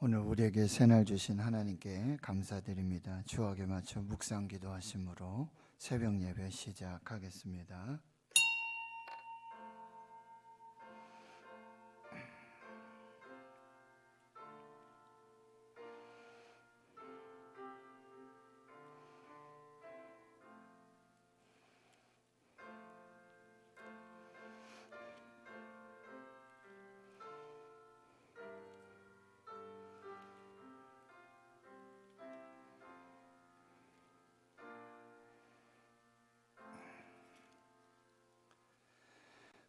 오늘 우리에게 새날 주신 하나님께 감사드립니다. 주악에 맞춰 묵상 기도하심으로 새벽 예배 시작하겠습니다.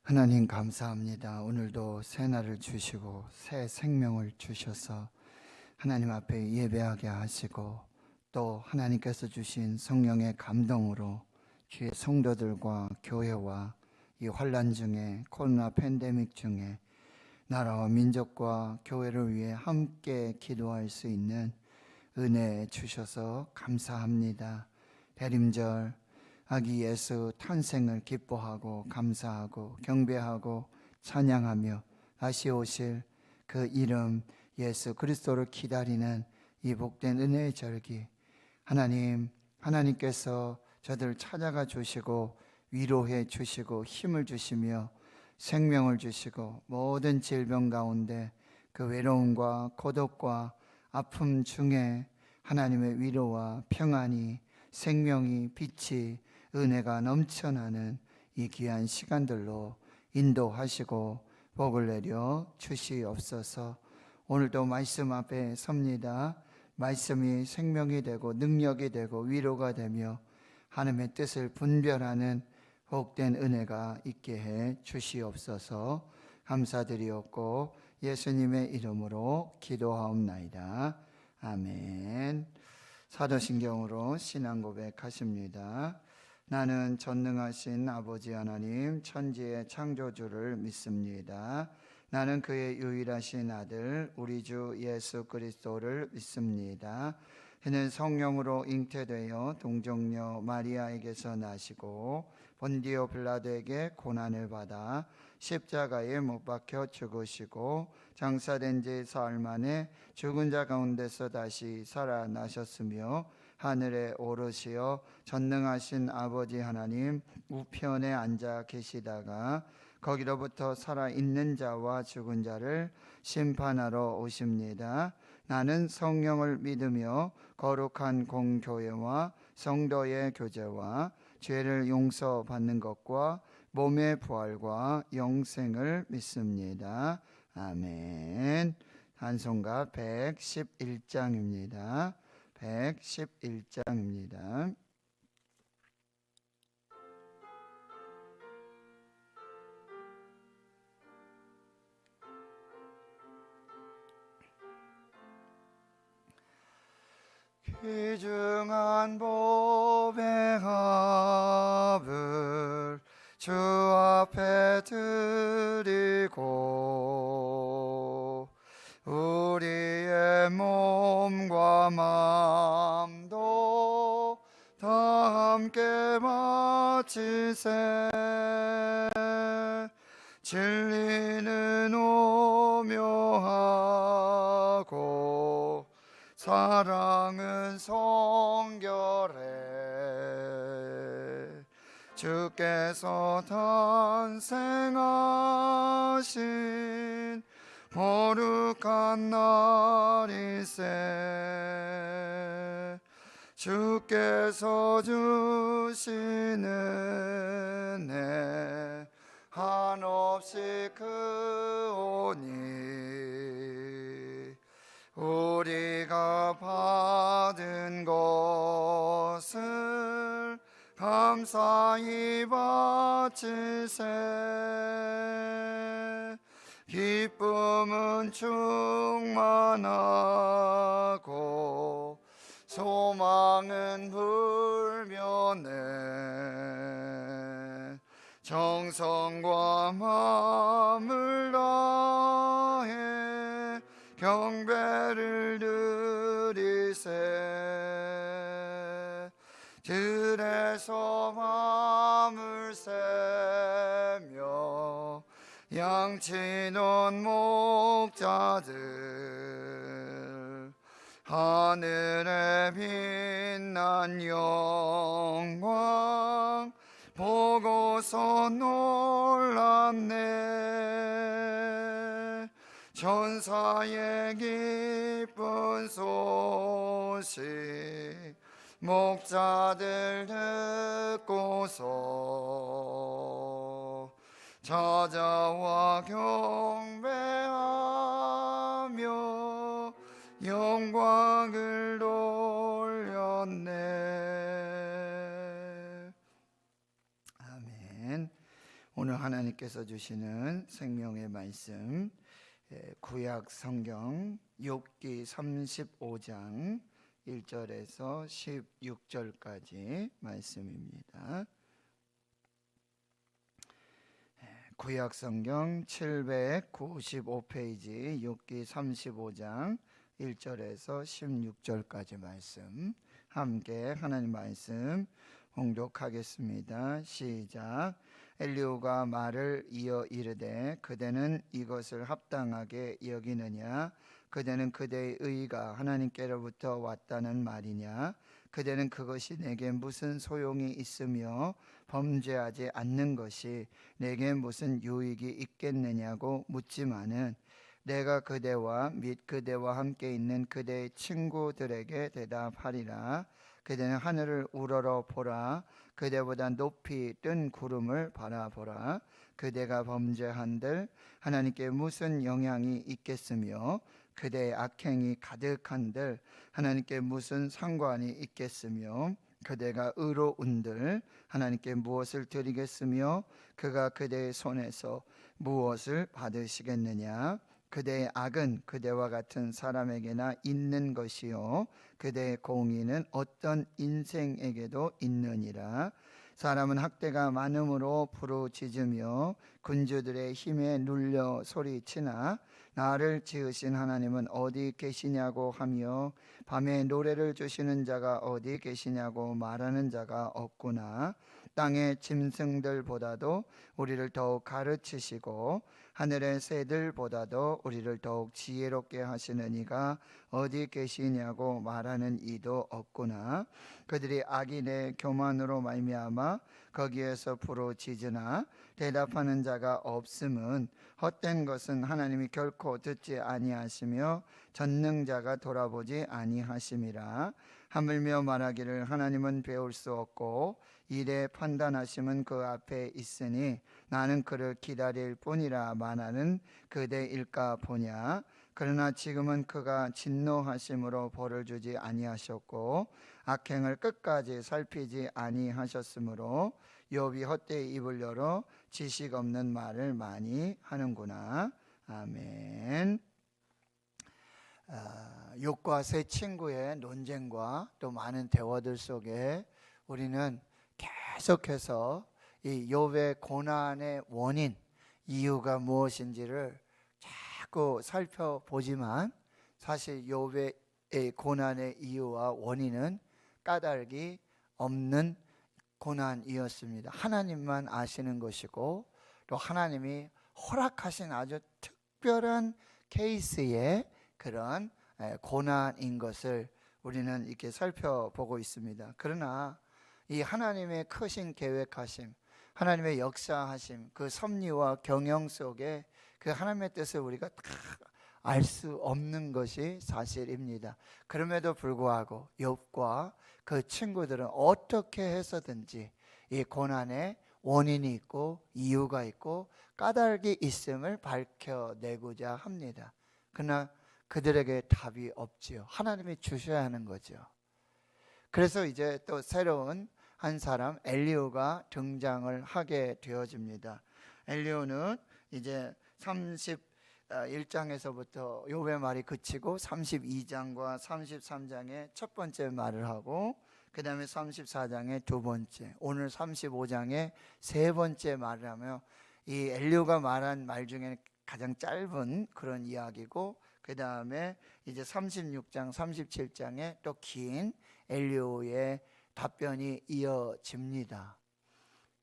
하나님 감사합니다. 오늘도 새 날을 주시고 새 생명을 주셔서 하나님 앞에 예배하게 하시고 또 하나님께서 주신 성령의 감동으로 주의 성도들과 교회와 이 환난 중에 코로나 팬데믹 중에 나라와 민족과 교회를 위해 함께 기도할 수 있는 은혜 주셔서 감사합니다. 대림절 아기 예수 탄생을 기뻐하고 감사하고 경배하고 찬양하며 다시 오실 그 이름 예수 그리스도를 기다리는 이 복된 은혜의 절기, 하나님께서 저들 찾아가 주시고 위로해 주시고 힘을 주시며 생명을 주시고 모든 질병 가운데 그 외로움과 고독과 아픔 중에 하나님의 위로와 평안이, 생명이, 빛이, 은혜가 넘쳐나는 이 귀한 시간들로 인도하시고 복을 내려 주시옵소서. 오늘도 말씀 앞에 섭니다. 말씀이 생명이 되고 능력이 되고 위로가 되며 하나님의 뜻을 분별하는 복된 은혜가 있게 해 주시옵소서. 감사드리옵고 예수님의 이름으로 기도하옵나이다. 아멘. 사도신경으로 신앙 고백하십니다. 나는 전능하신 아버지 하나님 천지의 창조주를 믿습니다. 나는 그의 유일하신 아들 우리 주 예수 그리스도를 믿습니다. 그는 성령으로 잉태되어 동정녀 마리아에게서 나시고 본디오 빌라도에게 고난을 받아 십자가에 못 박혀 죽으시고 장사된 지 사흘 만에 죽은 자 가운데서 다시 살아나셨으며 하늘에 오르시어 전능하신 아버지 하나님 우편에 앉아 계시다가 거기로부터 살아있는 자와 죽은 자를 심판하러 오십니다. 나는 성령을 믿으며 거룩한 공교회와 성도의 교제와 죄를 용서받는 것과 몸의 부활과 영생을 믿습니다. 아멘. 찬송가 111장입니다. 111장입니다. 귀중한 보배 합을 주 앞에 드리고 우리의 몸과 마음도 다 함께 바치세. 진리는 오묘하고 사랑은 성결해. 주께서 탄생하신 거룩한 날이세. 주께서 주시는 은혜 한없이 크오니 우리가 받은 것을 감사히 바치세. 기쁨은 충만하고 소망은 불면해. 정성과 마음을 다해 경배를 드리세. 들에서 밤을 새며 양치던 목자들 하늘에 빛난 영광 보고서 놀랐네. 천사의 기쁜 소식 목자들 듣고서 찾아와 경배하며 영광을 돌렸네. 아멘. 오늘 하나님께서 주시는 생명의 말씀, 구약 성경 욥기 35장 1절에서 16절까지 말씀입니다. 구약 성경 795페이지 욥기 35장 1절에서 16절까지 말씀, 함께 하나님 말씀 봉독하겠습니다. 시작. 엘리후가 말을 이어 이르되 그대는 이것을 합당하게 여기느냐? 그대는 그대의 의가 하나님께로부터 왔다는 말이냐? 그대는 그것이 내게 무슨 소용이 있으며 범죄하지 않는 것이 내게 무슨 유익이 있겠느냐고 묻지만은 내가 그대와 및 그대와 함께 있는 그대의 친구들에게 대답하리라. 그대는 하늘을 우러러 보라. 그대보다 높이 뜬 구름을 바라보라. 그대가 범죄한들 하나님께 무슨 영향이 있겠으며 그대의 악행이 가득한들 하나님께 무슨 상관이 있겠으며 그대가 의로운들 하나님께 무엇을 드리겠으며 그가 그대의 손에서 무엇을 받으시겠느냐? 그대의 악은 그대와 같은 사람에게나 있는 것이요 그대의 공의는 어떤 인생에게도 있느니라. 사람은 학대가 많음으로 부르짖으며 군주들의 힘에 눌려 소리치나 나를 지으신 하나님은 어디 계시냐고 하며 밤에 노래를 주시는 자가 어디 계시냐고 말하는 자가 없구나. 땅의 짐승들보다도 우리를 더욱 가르치시고 하늘의 새들보다도 우리를 더욱 지혜롭게 하시는 이가 어디 계시냐고 말하는 이도 없구나. 그들이 악인의 교만으로 말미암아 거기에서 부르짖으나 대답하는 자가 없음은 헛된 것은 하나님이 결코 듣지 아니하시며 전능자가 돌아보지 아니하심이라. 하물며 말하기를 하나님은 배울 수 없고 일에 판단하심은 그 앞에 있으니 나는 그를 기다릴 뿐이라 말하는 그대일까 보냐. 그러나 지금은 그가 진노하심으로 벌을 주지 아니하셨고 악행을 끝까지 살피지 아니하셨으므로 욥이 헛되이 입을 열어 지식 없는 말을 많이 하는구나. 아멘. 욥과 세 친구의 논쟁과 또 많은 대화들 속에 우리는 계속해서 이 욥의 고난의 원인, 이유가 무엇인지를 자꾸 살펴보지만 사실 욥의 고난의 이유와 원인은 까닭이 없는 고난이었습니다. 하나님만 아시는 것이고 또 하나님이 허락하신 아주 특별한 케이스의 그런 고난인 것을 우리는 이렇게 살펴보고 있습니다. 그러나 이 하나님의 크신 계획하심, 하나님의 역사하심, 그 섭리와 경영 속에 그 하나님의 뜻을 우리가 다 알 수 없는 것이 사실입니다. 그럼에도 불구하고 욥과 그 친구들은 어떻게 해서든지 이 고난에 원인이 있고 이유가 있고 까닭이 있음을 밝혀내고자 합니다. 그러나 그들에게 답이 없지요. 하나님이 주셔야 하는 거죠. 그래서 이제 또 새로운 한 사람 엘리후가 등장을 하게 되어집니다. 엘리후는 이제 31장에서부터 욥의 말이 그치고 32장과 33장에 첫 번째 말을 하고 그 다음에 34장에 두 번째, 오늘 35장에 세 번째 말을 하며 이 엘리후가 말한 말 중에는 가장 짧은 그런 이야기고 그 다음에 이제 36장, 37장에 또 긴 엘리후의 답변이 이어집니다.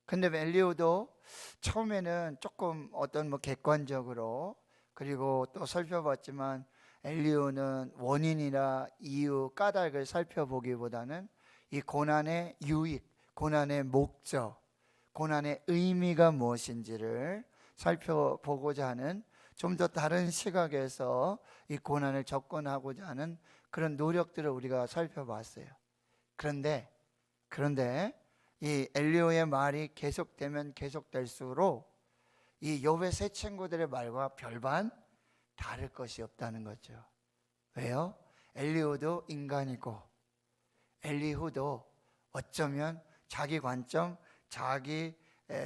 근데 엘리후도 처음에는 조금 어떤 객관적으로 그리고 또 살펴봤지만 엘리후는 원인이나 이유, 까닭을 살펴보기보다는 이 고난의 유익, 고난의 목적, 고난의 의미가 무엇인지를 살펴보고자 하는, 좀 더 다른 시각에서 이 고난을 접근하고자 하는 그런 노력들을 우리가 살펴봤어요. 그런데 이 엘리후의 말이 계속되면 계속될수록 이 욥의 세 친구들의 말과 별반 다를 것이 없다는 거죠. 왜요? 엘리후도 인간이고 엘리후도 어쩌면 자기 관점, 자기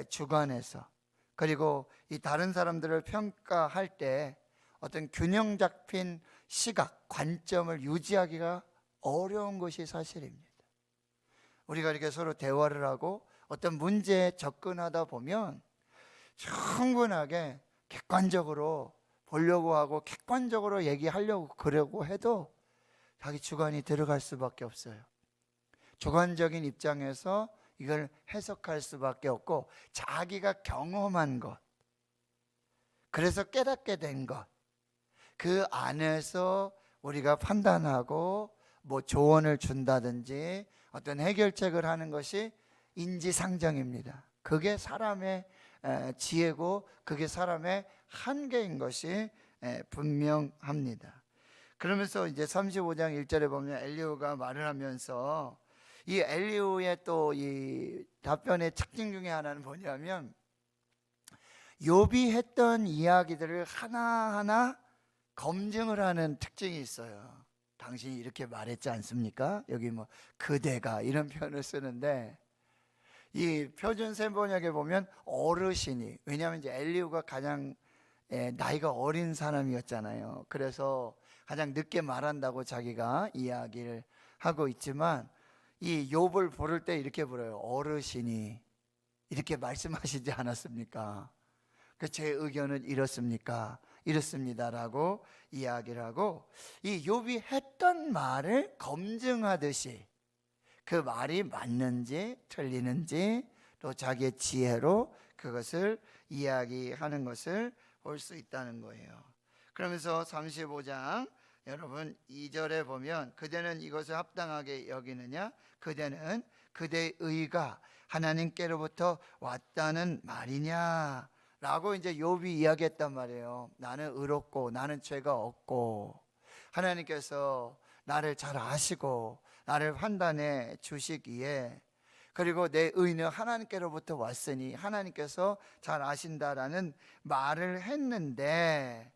주관에서, 그리고 이 다른 사람들을 평가할 때 어떤 균형 잡힌 시각, 관점을 유지하기가 어려운 것이 사실입니다. 우리가 이렇게 서로 대화를 하고 어떤 문제에 접근하다 보면 충분하게 객관적으로 보려고 하고 객관적으로 얘기하려고 그러고 해도 자기 주관이 들어갈 수밖에 없어요. 주관적인 입장에서 이걸 해석할 수밖에 없고, 자기가 경험한 것, 그래서 깨닫게 된 것, 그 안에서 우리가 판단하고 뭐 조언을 준다든지 어떤 해결책을 하는 것이 인지상정입니다. 그게 사람의 지혜고 그게 사람의 한계인 것이 분명합니다. 그러면서 이제 35장 1절에 보면 엘리후가 말을 하면서, 이 엘리후의 또 이 답변의 특징 중에 하나는 뭐냐면, 욥이 했던 이야기들을 하나하나 검증을 하는 특징이 있어요. 당신이 이렇게 말했지 않습니까? 여기 뭐 그대가 이런 표현을 쓰는데, 이 표준 세번역에 보면 어르신이, 왜냐하면 이제 엘리후가 가장 나이가 어린 사람이었잖아요. 그래서 가장 늦게 말한다고 자기가 이야기를 하고 있지만, 이 욥을 부를 때 이렇게 불러요. 어르신이 이렇게 말씀하시지 않았습니까? 제 의견은 이렇습니까? 이렇습니다라고 이야기를 하고, 이 욥이 했던 말을 검증하듯이 그 말이 맞는지 틀리는지 또 자기의 지혜로 그것을 이야기하는 것을 볼 수 있다는 거예요. 그러면서 35장 여러분 2절에 보면, 그대는 이것을 합당하게 여기느냐? 그대는 그대의 의가 하나님께로부터 왔다는 말이냐? 라고 이제 욥이 이야기했단 말이에요. 나는 의롭고 나는 죄가 없고 하나님께서 나를 잘 아시고 나를 판단해 주시기에, 그리고 내 의는 하나님께로부터 왔으니 하나님께서 잘 아신다라는 말을 했는데,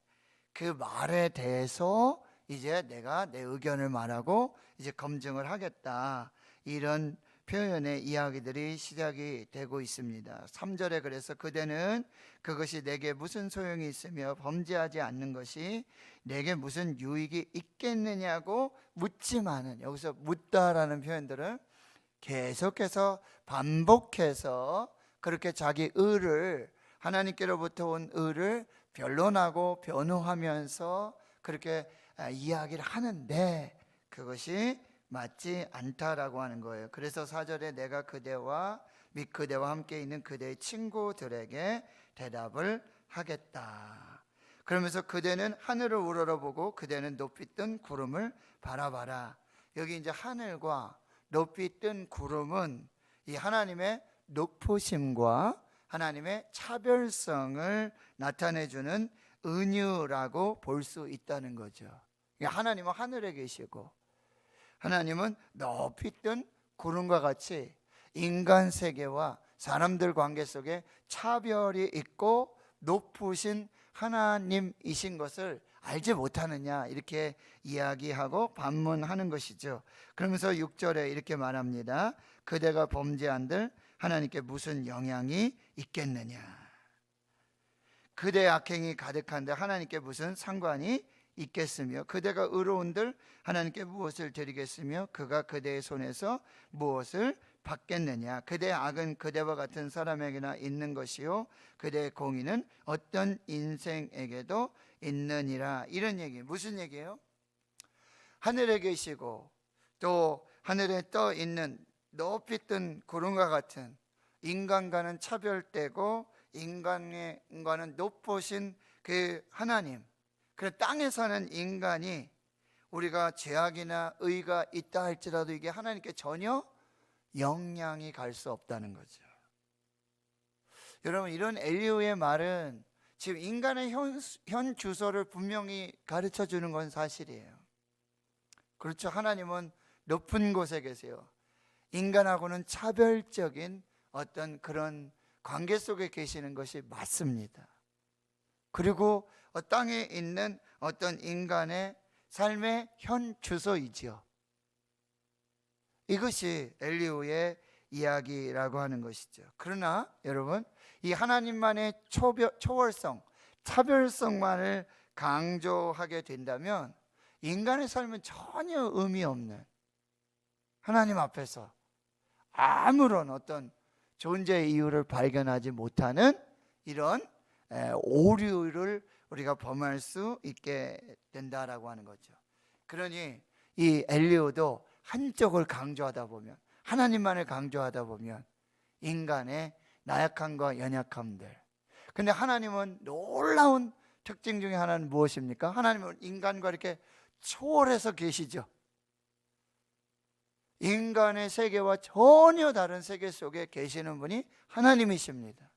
그 말에 대해서 이제 내가 내 의견을 말하고 이제 검증을 하겠다, 이런 표현의 이야기들이 시작이 되고 있습니다. 3절에 그래서 그대는 그것이 내게 무슨 소용이 있으며 범죄하지 않는 것이 내게 무슨 유익이 있겠느냐고 묻지만은, 여기서 묻다라는 표현들을 계속해서 반복해서 그렇게 자기 의를, 하나님께로부터 온 의를 변론하고 변호하면서 그렇게 이야기를 하는데, 그것이 맞지 않다라고 하는 거예요. 그래서 4절에 내가 그대와 및 그대와 함께 있는 그대의 친구들에게 대답을 하겠다. 그러면서 그대는 하늘을 우러러보고 그대는 높이 뜬 구름을 바라봐라. 여기 이제 하늘과 높이 뜬 구름은 이 하나님의 높으심과 하나님의 차별성을 나타내주는 은유라고 볼 수 있다는 거죠. 하나님은 하늘에 계시고 하나님은 높이 뜬 구름과 같이 인간 세계와 사람들 관계 속에 차별이 있고 높으신 하나님이신 것을 알지 못하느냐, 이렇게 이야기하고 반문하는 것이죠. 그러면서 6절에 이렇게 말합니다. 그대가 범죄한들 하나님께 무슨 영향이 있겠느냐? 그대의 악행이 가득한데 하나님께 무슨 상관이 있겠으며, 그대가 의로운들 하나님께 무엇을 드리겠으며 그가 그대의 손에서 무엇을 받겠느냐? 그대의 악은 그대와 같은 사람에게나 있는 것이요 그대의 공의는 어떤 인생에게도 있느니라. 이런 얘기, 무슨 얘기예요? 하늘에 계시고 또 하늘에 떠 있는 높이 뜬 구름과 같은, 인간과는 차별되고 인간과는 높으신 그 하나님, 그 땅에 사는 인간이 우리가 죄악이나 의가 있다 할지라도 이게 하나님께 전혀 영향이 갈 수 없다는 거죠. 여러분, 이런 엘리후의 말은 지금 인간의 현 주소를 분명히 가르쳐 주는 건 사실이에요. 그렇죠. 하나님은 높은 곳에 계세요. 인간하고는 차별적인 어떤 그런 관계 속에 계시는 것이 맞습니다. 그리고 땅에 있는 어떤 인간의 삶의 현 주소이지요. 이것이 엘리후의 이야기라고 하는 것이죠. 그러나 여러분, 이 하나님만의 초월성, 차별성만을 강조하게 된다면 인간의 삶은 전혀 의미 없는, 하나님 앞에서 아무런 어떤 존재의 이유를 발견하지 못하는 이런 오류를 우리가 범할 수 있게 된다라고 하는 거죠. 그러니 이 엘리후도 한쪽을 강조하다 보면, 하나님만을 강조하다 보면 인간의 나약함과 연약함들, 근데 하나님은 놀라운 특징 중에 하나는 무엇입니까? 하나님은 인간과 이렇게 초월해서 계시죠. 인간의 세계와 전혀 다른 세계 속에 계시는 분이 하나님이십니다.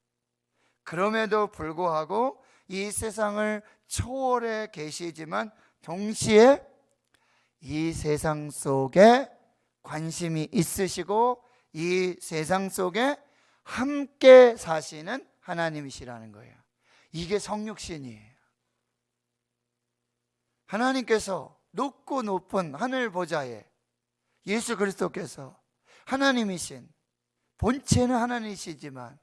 그럼에도 불구하고 이 세상을 초월해 계시지만 동시에 이 세상 속에 관심이 있으시고 이 세상 속에 함께 사시는 하나님이시라는 거예요. 이게 성육신이에요. 하나님께서 높고 높은 하늘 보좌에 예수 그리스도께서 하나님이신, 본체는 하나님이시지만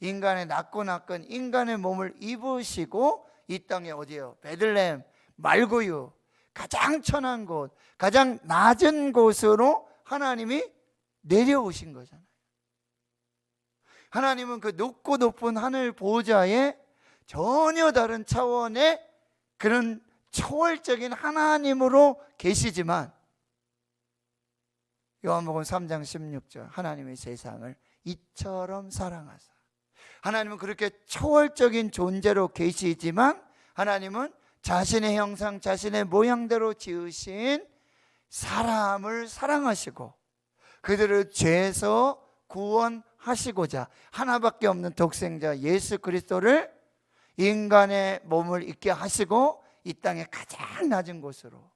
인간의 낮고 낮은 인간의 몸을 입으시고 이 땅에 어디요? 베들레헴 말구유, 가장 천한 곳, 가장 낮은 곳으로 하나님이 내려오신 거잖아요. 하나님은 그 높고 높은 하늘 보좌에 전혀 다른 차원의 그런 초월적인 하나님으로 계시지만 요한복음 3장 16절, 하나님의 세상을 이처럼 사랑하사. 하나님은 그렇게 초월적인 존재로 계시지만 하나님은 자신의 형상, 자신의 모양대로 지으신 사람을 사랑하시고 그들을 죄에서 구원하시고자 하나밖에 없는 독생자 예수 그리스도를 인간의 몸을 입게 하시고 이 땅의 가장 낮은 곳으로,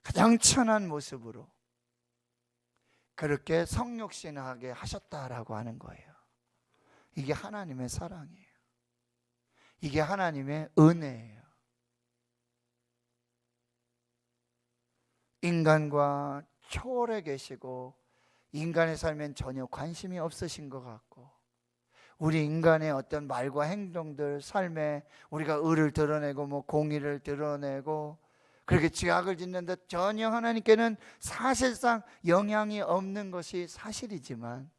가장 천한 모습으로 그렇게 성육신하게 하셨다라고 하는 거예요. 이게 하나님의 사랑이에요. 이게 하나님의 은혜예요. 인간과 초월해 계시고 인간의 삶엔 전혀 관심이 없으신 것 같고 우리 인간의 어떤 말과 행동들, 삶에 우리가 의를 드러내고 공의를 드러내고 그렇게 죄악을 짓는데 전혀 하나님께는 사실상 영향이 없는 것이 사실이지만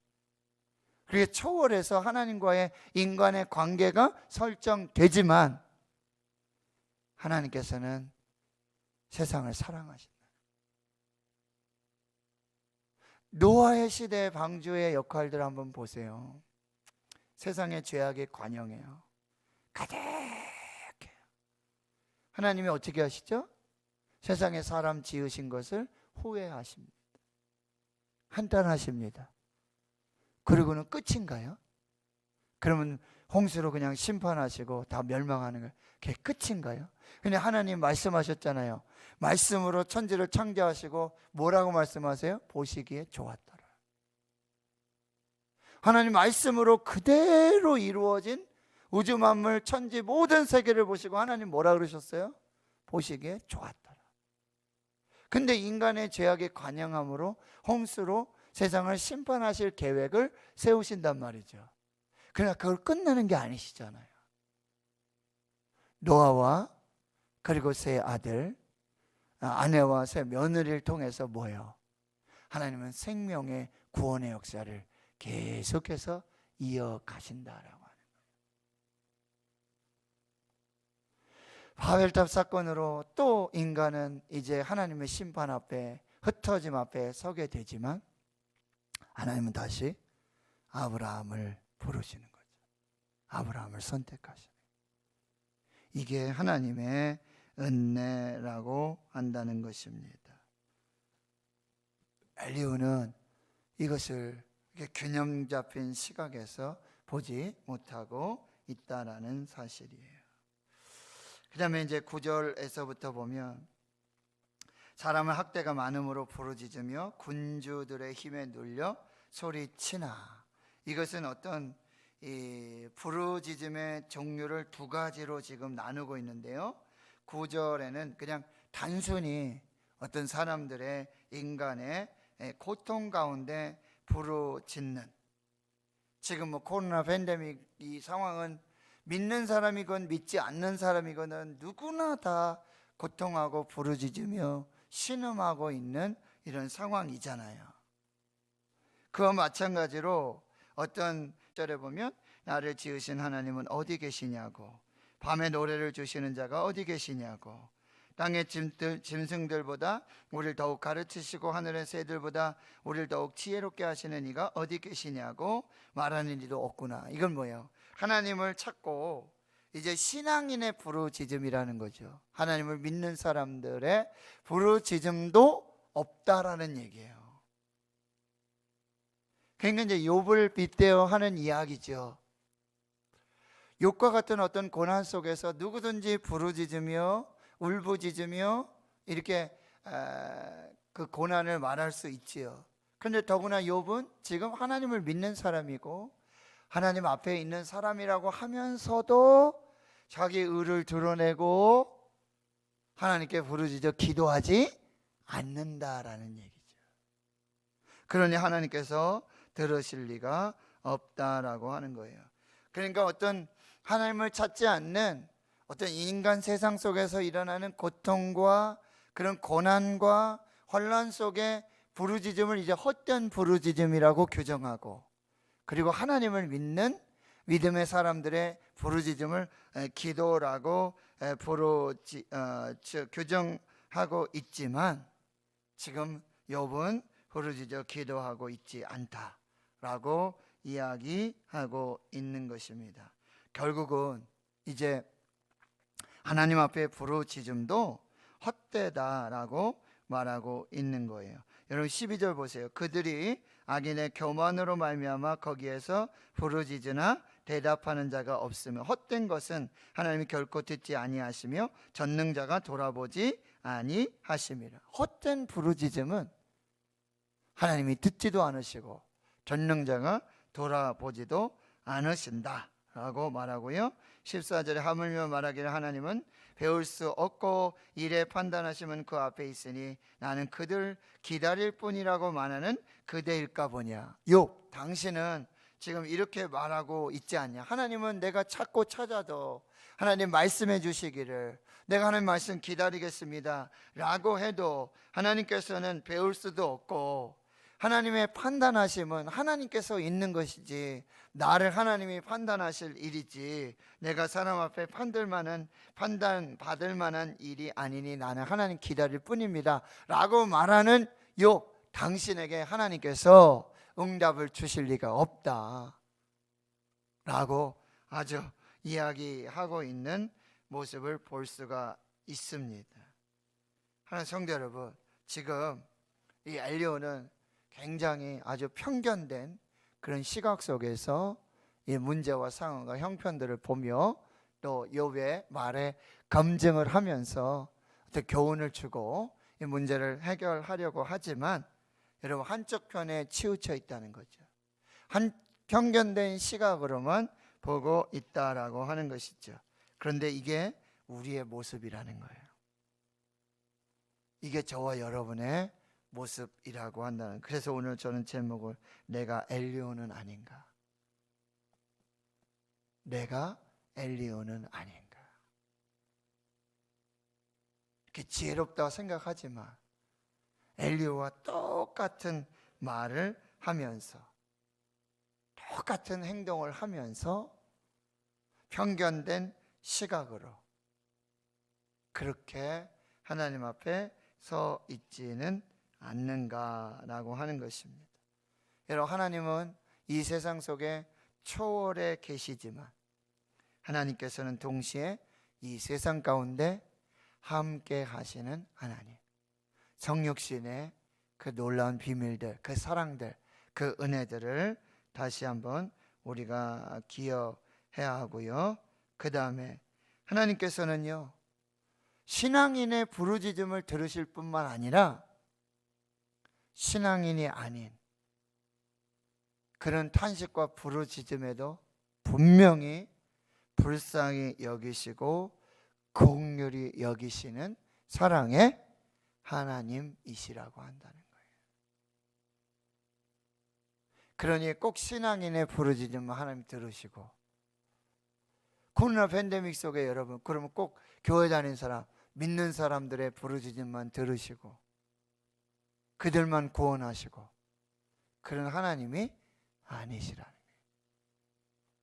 그렇게 초월해서 하나님과의 인간의 관계가 설정되지만 하나님께서는 세상을 사랑하신다. 노아의 시대의 방주의 역할들 한번 보세요. 세상의 죄악의 관영이에요. 가득해요. 하나님이 어떻게 하시죠? 세상에 사람 지으신 것을 후회하십니다. 한탄하십니다. 그리고는 끝인가요? 그러면 홍수로 그냥 심판하시고 다 멸망하는 거예요. 그게 끝인가요? 근데 하나님 말씀하셨잖아요. 말씀으로 천지를 창조하시고 뭐라고 말씀하세요? 보시기에 좋았더라. 하나님 말씀으로 그대로 이루어진 우주 만물 천지 모든 세계를 보시고 하나님 뭐라 그러셨어요? 보시기에 좋았더라. 근데 인간의 죄악에 관영함으로 홍수로 세상을 심판하실 계획을 세우신단 말이죠. 그러나 그걸 끝내는 게 아니시잖아요. 노아와 그리고 세 아들, 아내와 세 며느리를 통해서 뭐예요? 하나님은 생명의 구원의 역사를 계속해서 이어가신다라고 하는 거예요. 바벨탑 사건으로 또 인간은 이제 하나님의 심판 앞에, 흩어짐 앞에 서게 되지만 하나님은 다시 아브라함을 부르시는 거죠. 아브라함을 선택하시는 거예요. 이게 하나님의 은혜라고 한다는 것입니다. 엘리후는 이것을 균형 잡힌 시각에서 보지 못하고 있다라는 사실이에요. 그 다음에 이제 9절에서부터 보면 사람은 학대가 많음으로 부르짖으며 군주들의 힘에 눌려 소리치나. 이것은 어떤 이 부르짖음의 종류를 두 가지로 지금 나누고 있는데요, 9절에는 그냥 단순히 어떤 사람들의 인간의 고통 가운데 부르짖는, 지금 코로나 팬데믹 이 상황은 믿는 사람이건 믿지 않는 사람이건 누구나 다 고통하고 부르짖으며 신음하고 있는 이런 상황이잖아요. 그와 마찬가지로 어떤 절에 보면 나를 지으신 하나님은 어디 계시냐고, 밤에 노래를 주시는 자가 어디 계시냐고, 땅의 짐승들보다 우리를 더욱 가르치시고 하늘의 새들보다 우리를 더욱 지혜롭게 하시는 이가 어디 계시냐고 말하는 이도 없구나. 이건 뭐예요? 하나님을 찾고 이제 신앙인의 부르짖음이라는 거죠. 하나님을 믿는 사람들의 부르짖음도 없다라는 얘기예요. 그러니까 이제 욥을 빗대어 하는 이야기죠. 욥과 같은 어떤 고난 속에서 누구든지 부르짖으며 울부짖으며 이렇게 그 고난을 말할 수 있지요. 그런데 더구나 욥은 지금 하나님을 믿는 사람이고 하나님 앞에 있는 사람이라고 하면서도 자기 의를 드러내고 하나님께 부르짖어 기도하지 않는다라는 얘기죠. 그러니 하나님께서 들으실 리가 없다라고 하는 거예요. 그러니까 어떤 하나님을 찾지 않는 어떤 인간 세상 속에서 일어나는 고통과 그런 고난과 혼란 속에 부르짖음을 이제 헛된 부르짖음이라고 규정하고, 그리고 하나님을 믿는 믿음의 사람들의 부르짖음을 기도라고 규정하고 있지만, 지금 욥은 부르짖어 기도하고 있지 않다라고 이야기하고 있는 것입니다. 결국은 이제 하나님 앞에 부르짖음도 헛되다라고 말하고 있는 거예요. 여러분 12절 보세요. 그들이 악인의 교만으로 말미암아 거기에서 부르짖으나 대답하는 자가 없으며, 헛된 것은 하나님이 결코 듣지 아니하시며 전능자가 돌아보지 아니하심이라. 헛된 부르짖음은 하나님이 듣지도 않으시고 전능자가 돌아보지도 않으신다라고 말하고요. 14절에 하물며 말하기를 하나님은 배울 수 없고 이래 판단하시면 그 앞에 있으니 나는 그들 기다릴 뿐이라고 말하는 그대일까 보냐. 욥, 당신은 지금 이렇게 말하고 있지 않냐. 하나님은 내가 찾고 찾아도 하나님 말씀해 주시기를 내가 하나님 말씀 기다리겠습니다 라고 해도 하나님께서는 배울 수도 없고, 하나님의 판단하심은 하나님께서 있는 것이지 나를 하나님이 판단하실 일이지 내가 사람 앞에 판단받을 만한 일이 아니니 나는 하나님 기다릴 뿐입니다 라고 말하는 욥, 당신에게 하나님께서 응답을 주실 리가 없다 라고 아주 이야기하고 있는 모습을 볼 수가 있습니다. 하나님 성도 여러분, 지금 이 엘리후는 굉장히 아주 편견된 그런 시각 속에서 이 문제와 상황과 형편들을 보며 또 욥의 말에 검증을 하면서 어떤 교훈을 주고 이 문제를 해결하려고 하지만, 여러분 한쪽 편에 치우쳐 있다는 거죠. 한 편견된 시각으로만 보고 있다라고 하는 것이죠. 그런데 이게 우리의 모습이라는 거예요. 이게 저와 여러분의 모습이라고 한다는. 그래서 오늘 저는 제목을 내가 엘리후는 아닌가, 내가 엘리후는 아닌가. 이렇게 지혜롭다고 생각하지만 엘리후와 똑같은 말을 하면서 똑같은 행동을 하면서 편견된 시각으로 그렇게 하나님 앞에 서 있지는 않는가라고 하는 것입니다. 여러분, 하나님은 이 세상 속에 초월해 계시지만 하나님께서는 동시에 이 세상 가운데 함께 하시는 하나님, 성육신의 그 놀라운 비밀들, 그 사랑들, 그 은혜들을 다시 한번 우리가 기억해야 하고요. 그 다음에 하나님께서는요, 신앙인의 부르짖음을 들으실 뿐만 아니라 신앙인이 아닌 그런 탄식과 부르짖음에도 분명히 불쌍히 여기시고 긍휼히 여기시는 사랑의 하나님이시라고 한다는 거예요. 그러니 꼭 신앙인의 부르짖음을 하나님 들으시고, 코로나 팬데믹 속에 여러분, 그러면 꼭 교회 다니는 사람, 믿는 사람들의 부르짖음만 들으시고 그들만 구원하시고 그런 하나님이 아니시라는 거예요.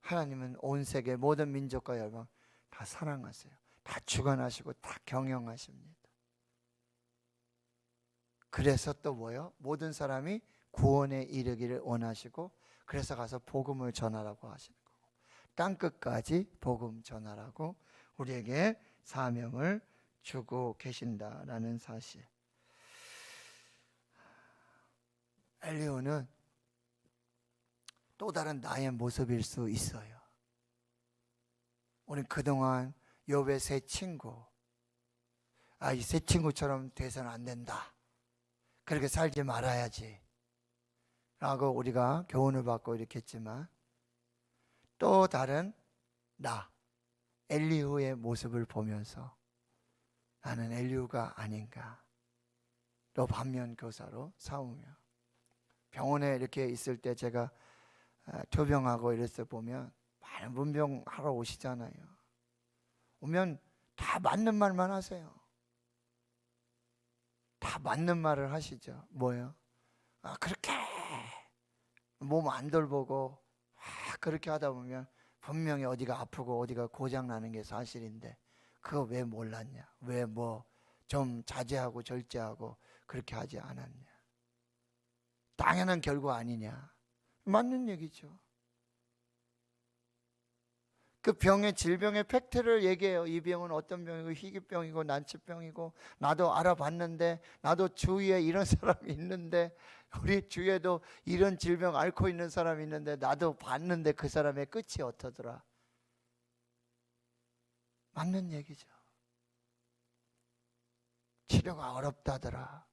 하나님은 온 세계 모든 민족과 열방 다 사랑하세요. 다 주관하시고 다 경영하십니다. 그래서 또 뭐요? 모든 사람이 구원에 이르기를 원하시고, 그래서 가서 복음을 전하라고 하시는 거고, 땅끝까지 복음 전하라고 우리에게 사명을 주고 계신다라는 사실. 엘리후는 또 다른 나의 모습일 수 있어요. 우리 그동안 욥의 새 친구, 이 새 친구처럼 돼서는 안 된다, 그렇게 살지 말아야지 라고 우리가 교훈을 받고 이렇게 했지만, 또 다른 나 엘리후의 모습을 보면서 나는 엘리후가 아닌가, 또 반면교사로 삼으며, 병원에 이렇게 있을 때 제가 투병하고 이랬을 때 보면 많은 문병하러 오시잖아요. 오면 다 맞는 말만 하세요. 다 맞는 말을 하시죠. 뭐요? 그렇게 몸 안 돌보고 그렇게 하다 보면 분명히 어디가 아프고 어디가 고장 나는 게 사실인데, 그거 왜 몰랐냐? 왜 뭐 좀 자제하고 절제하고 그렇게 하지 않았냐? 당연한 결과 아니냐? 맞는 얘기죠. 그 병의 질병의 팩트를 얘기해요. 이 병은 어떤 병이고 희귀병이고 난치병이고, 나도 알아봤는데, 나도 주위에 이런 사람이 있는데, 우리 주위에도 이런 질병 앓고 있는 사람이 있는데 나도 봤는데 그 사람의 끝이 어떠더라? 맞는 얘기죠. 치료가 어렵다더라,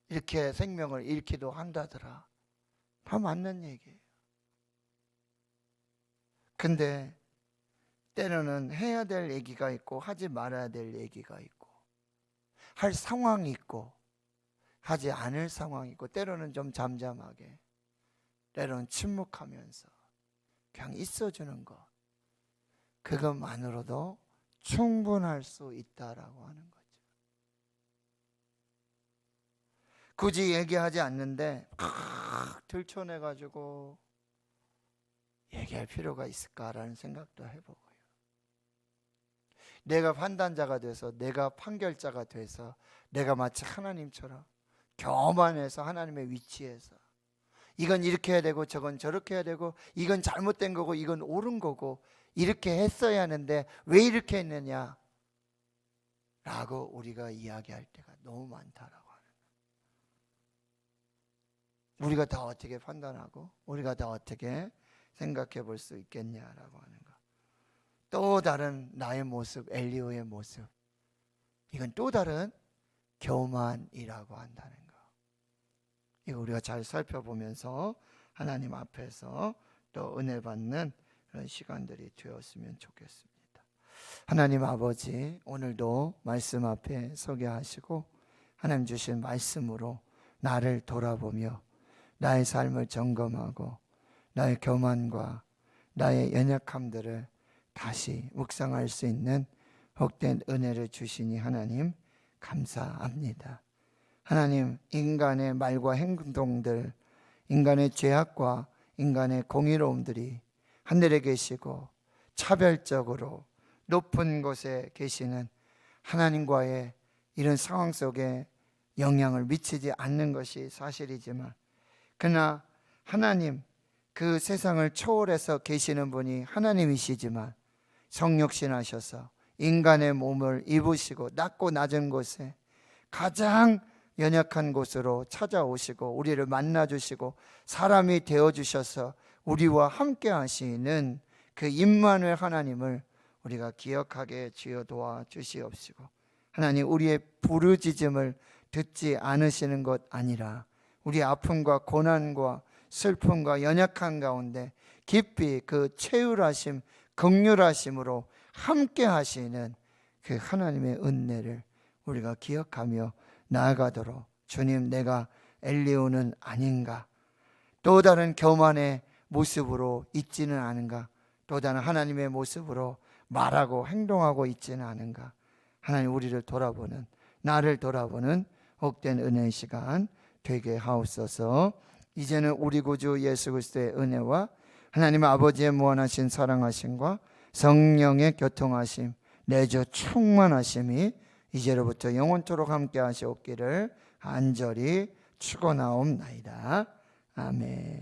이렇게 생명을 잃기도 한다더라, 다 맞는 얘기예요. 근데 때로는 해야 될 얘기가 있고 하지 말아야 될 얘기가 있고, 할 상황이 있고 하지 않을 상황이 있고, 때로는 좀 잠잠하게, 때로는 침묵하면서 그냥 있어주는 것, 그것만으로도 충분할 수 있다라고 하는 거죠. 굳이 얘기하지 않는데 들춰내가지고 얘기할 필요가 있을까라는 생각도 해보고요. 내가 판단자가 돼서, 내가 판결자가 돼서, 내가 마치 하나님처럼 교만해서 하나님의 위치에서 이건 이렇게 해야 되고 저건 저렇게 해야 되고, 이건 잘못된 거고 이건 옳은 거고, 이렇게 했어야 하는데 왜 이렇게 했느냐 라고 우리가 이야기할 때가 너무 많다라고 하는 거예요. 우리가 다 어떻게 판단하고 우리가 다 어떻게 생각해 볼 수 있겠냐라고 하는 거. 또 다른 나의 모습, 엘리후의 모습, 이건 또 다른 교만이라고 한다는 거. 이거 우리가 잘 살펴보면서 하나님 앞에서 또 은혜 받는 그런 시간들이 되었으면 좋겠습니다. 하나님 아버지, 오늘도 말씀 앞에 서게 하시고 하나님 주신 말씀으로 나를 돌아보며 나의 삶을 점검하고 나의 교만과 나의 연약함들을 다시 묵상할 수 있는 복된 은혜를 주시니 하나님 감사합니다. 하나님, 인간의 말과 행동들, 인간의 죄악과 인간의 공의로움들이 하늘에 계시고 차별적으로 높은 곳에 계시는 하나님과의 이런 상황 속에 영향을 미치지 않는 것이 사실이지만, 그러나 하나님, 그 세상을 초월해서 계시는 분이 하나님이시지만 성육신하셔서 인간의 몸을 입으시고 낮고 낮은 곳에 가장 연약한 곳으로 찾아오시고 우리를 만나주시고 사람이 되어주셔서 우리와 함께 하시는 그 임마누엘 하나님을 우리가 기억하게 주여 도와주시옵시고, 하나님 우리의 부르짖음을 듣지 않으시는 것 아니라 우리의 아픔과 고난과 슬픔과 연약한 가운데 깊이 그 최율하심 긍휼하심으로 함께 하시는 그 하나님의 은혜를 우리가 기억하며 나아가도록, 주님 내가 엘리야는 아닌가, 또 다른 교만의 모습으로 있지는 않은가, 또 다른 하나님의 모습으로 말하고 행동하고 있지는 않은가, 하나님 우리를 돌아보는, 나를 돌아보는 복된 은혜의 시간 되게 하옵소서. 이제는 우리 구주 예수 그리스도의 은혜와 하나님 아버지의 무한하신 사랑하심과 성령의 교통하심, 내주 충만하심이 이제로부터 영원토록 함께 하시옵기를 간절히 축원하옵나이다. 아멘.